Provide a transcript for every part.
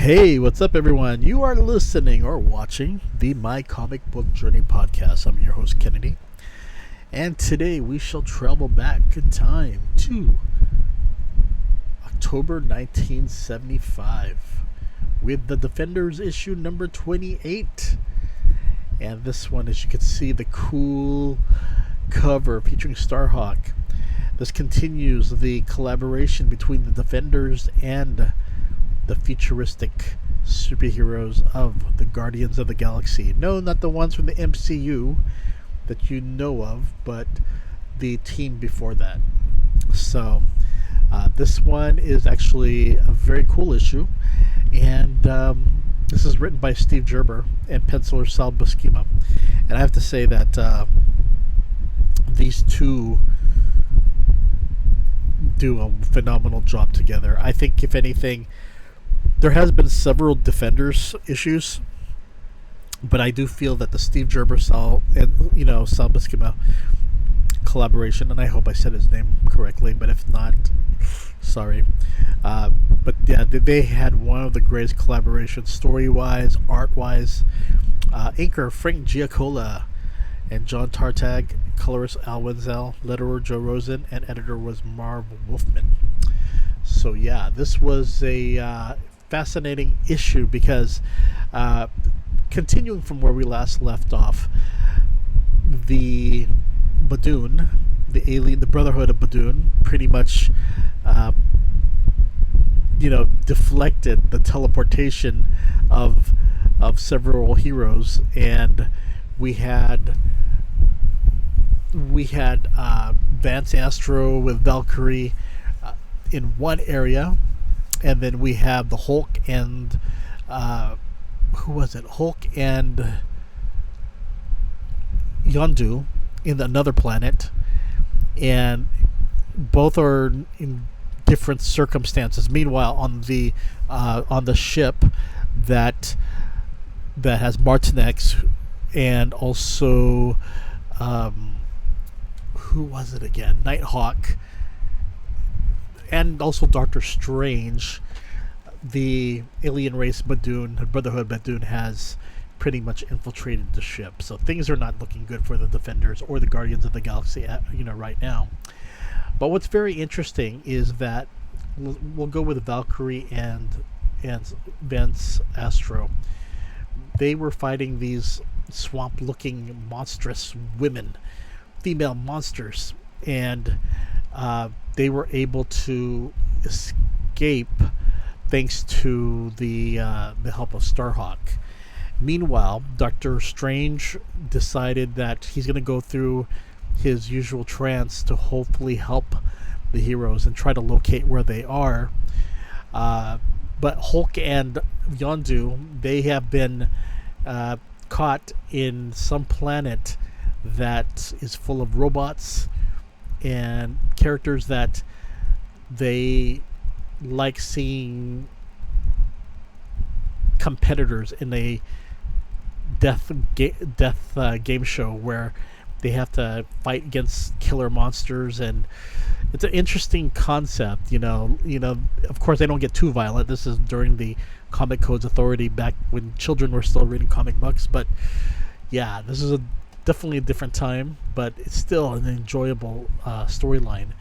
Hey, what's up, everyone? You are listening or watching the My Comic Book Journey podcast. I'm your host, KNDY, and today we shall travel back in time to October 1975 with The Defenders issue number 28. And this one, as you can see, the cool cover featuring Starhawk. This continues the collaboration between the Defenders and the futuristic superheroes of the Guardians of the Galaxy. No, not the ones from the MCU that you know of, but the team before that. So this one is actually a very cool issue, and this is written by Steve Gerber and penciler Sal Buscema. And I have to say that these two do a phenomenal job together. I think, if anything, there has been several Defenders issues, but I do feel that the Steve Gerber Sal Buscema collaboration, and I hope I said his name correctly, but if not, sorry. But yeah, they had one of the greatest collaborations, story-wise, art-wise. Inker Frank Giacola and John Tartag, colorist Wenzel, letterer Joe Rosen, and editor was Marv Wolfman. So yeah, this was a fascinating issue because continuing from where we last left off, the Badoon, the alien, the Brotherhood of Badoon, pretty much deflected the teleportation of several heroes, and we had Vance Astro with Valkyrie in one area, and then we have the Hulk and Hulk and Yondu in another planet, and both are in different circumstances. Meanwhile, on the ship that has Martinex and also who was it again? Nighthawk. And also Doctor Strange, the alien race Badoon, Brotherhood Badoon, has pretty much infiltrated the ship. So things are not looking good for the Defenders or the Guardians of the Galaxy, right now. But what's very interesting is that we'll go with Valkyrie and Vance Astro. They were fighting these swamp-looking monstrous women, female monsters, and they were able to escape thanks to the help of Starhawk. Meanwhile, Doctor Strange decided that he's going to go through his usual trance to hopefully help the heroes and try to locate where they are. But Hulk and Yondu, they have been caught in some planet that is full of robots and characters that they like seeing competitors in a death game show where they have to fight against killer monsters, and it's an interesting concept. Of course, they don't get too violent. This is during the Comic Codes Authority, back when children were still reading comic books. But yeah, this is definitely a different time, but it's still an enjoyable storyline.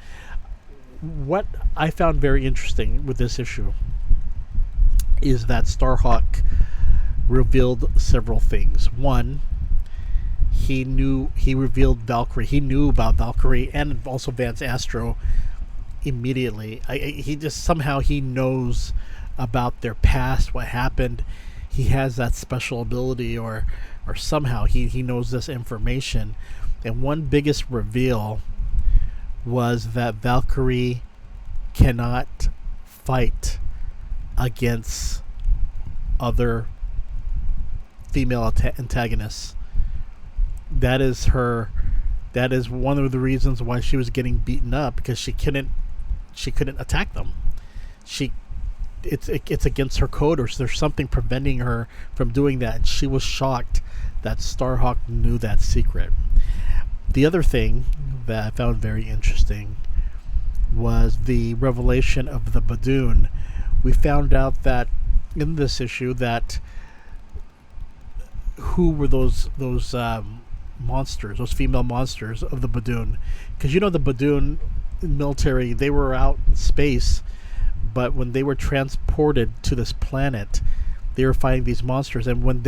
What I found very interesting with this issue is that Starhawk revealed several things. One, he revealed Valkyrie. He knew about Valkyrie and also Vance Astro immediately. He just somehow he knows about their past, what happened. He has that special ability, or somehow he knows this information. And one biggest reveal was that Valkyrie cannot fight against other female antagonists. That is one of the reasons why she was getting beaten up, because she couldn't attack them. It's against her code, or there's something preventing her from doing that. And she was shocked that Starhawk knew that secret. The other thing that I found very interesting was the revelation of the Badoon. We found out that in this issue that who were those monsters, those female monsters of the Badoon, because the Badoon military, they were out in space, but when they were transported to this planet, they were fighting these monsters, and when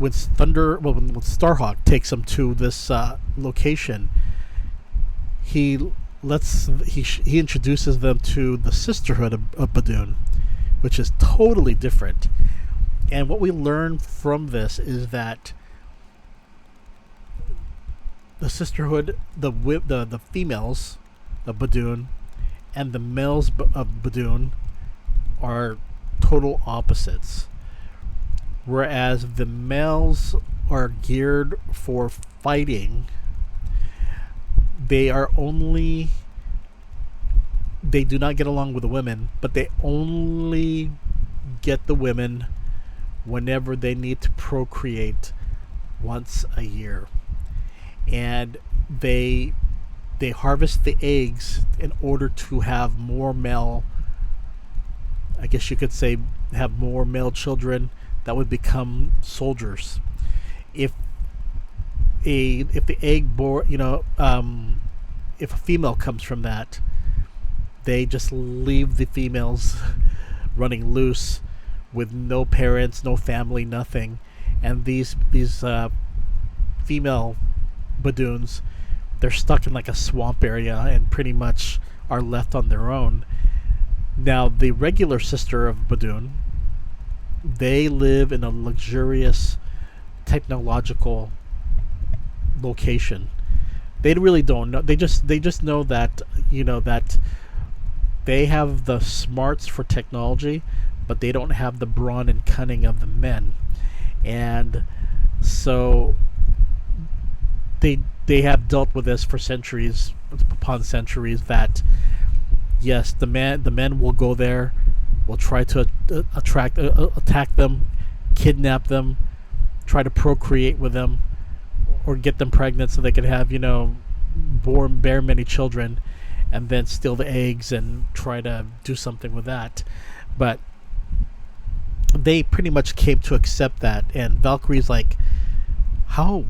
Starhawk takes them to this location, he introduces them to the Sisterhood of Badoon, which is totally different. And what we learn from this is that the Sisterhood, the females of Badoon and the males of Badoon are total opposites. Whereas the males are geared for fighting, they do not get along with the women, but they only get the women whenever they need to procreate once a year. And they harvest the eggs in order to have more male, I guess you could say, have more male children that would become soldiers. If the egg if a female comes from that, they just leave the females running loose with no parents, no family, nothing. And these female Badoons, they're stuck in like a swamp area and pretty much are left on their own. Now, the regular sister of Badoon, they live in a luxurious technological location. They really don't know. They just know that that they have the smarts for technology, but they don't have the brawn and cunning of the men. And so they have dealt with this for centuries upon centuries, that yes, the men will go there, will try to attack them, kidnap them, try to procreate with them, or get them pregnant so they can have bear many children, and then steal the eggs and try to do something with that. But they pretty much came to accept that, and Valkyrie's like,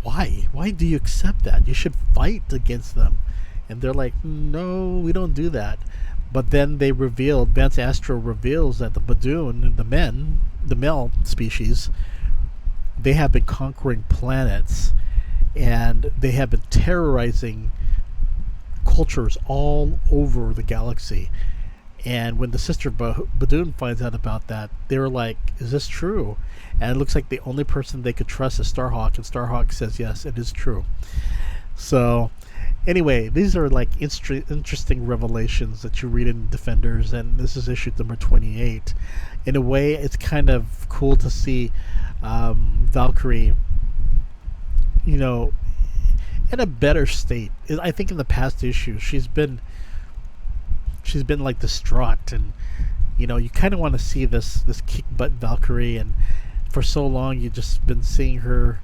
why do you accept that? You should fight against them. And they're like, no, we don't do that. But then Vance Astro reveals that the Badoon, the male species, they have been conquering planets, and they have been terrorizing cultures all over the galaxy. And when the sister Badoon finds out about that, they were like, is this true? And it looks like the only person they could trust is Starhawk, and Starhawk says, yes, it is true. So anyway, these are like interesting revelations that you read in Defenders, and this is issue number 28. In a way, it's kind of cool to see Valkyrie, in a better state. I think in the past issues, she's been like distraught, and you kind of want to see this kick butt Valkyrie, and for so long you've just been seeing her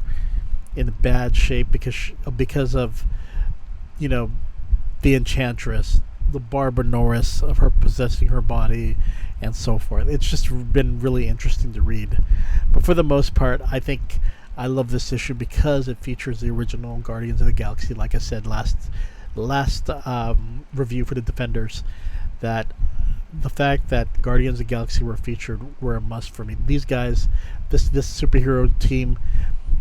in bad shape because of the Enchantress, the Barbarossa of her possessing her body, and so forth. It's just been really interesting to read. But for the most part, I think I love this issue because it features the original Guardians of the Galaxy. Like I said last review for the Defenders, that the fact that Guardians of the Galaxy were featured were a must for me. These guys, this superhero team,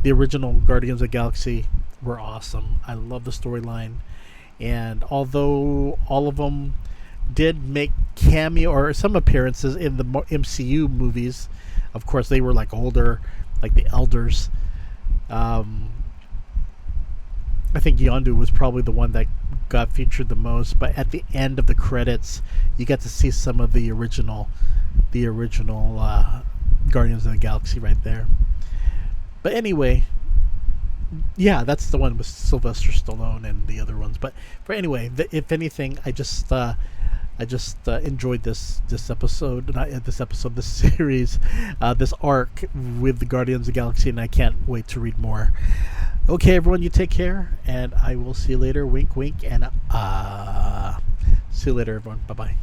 the original Guardians of the Galaxy, were awesome. I love the storyline, and although all of them did make cameo or some appearances in the MCU movies, of course they were like older, like the Elders. I think Yondu was probably the one that got featured the most, but at the end of the credits, you get to see some of the original Guardians of the Galaxy right there. But anyway, yeah, that's the one with Sylvester Stallone and the other ones. But if anything, I just enjoyed this episode, this series, this arc with the Guardians of the Galaxy, and I can't wait to read more. Okay, everyone, you take care, and I will see you later. Wink, wink, and see you later, everyone. Bye-bye.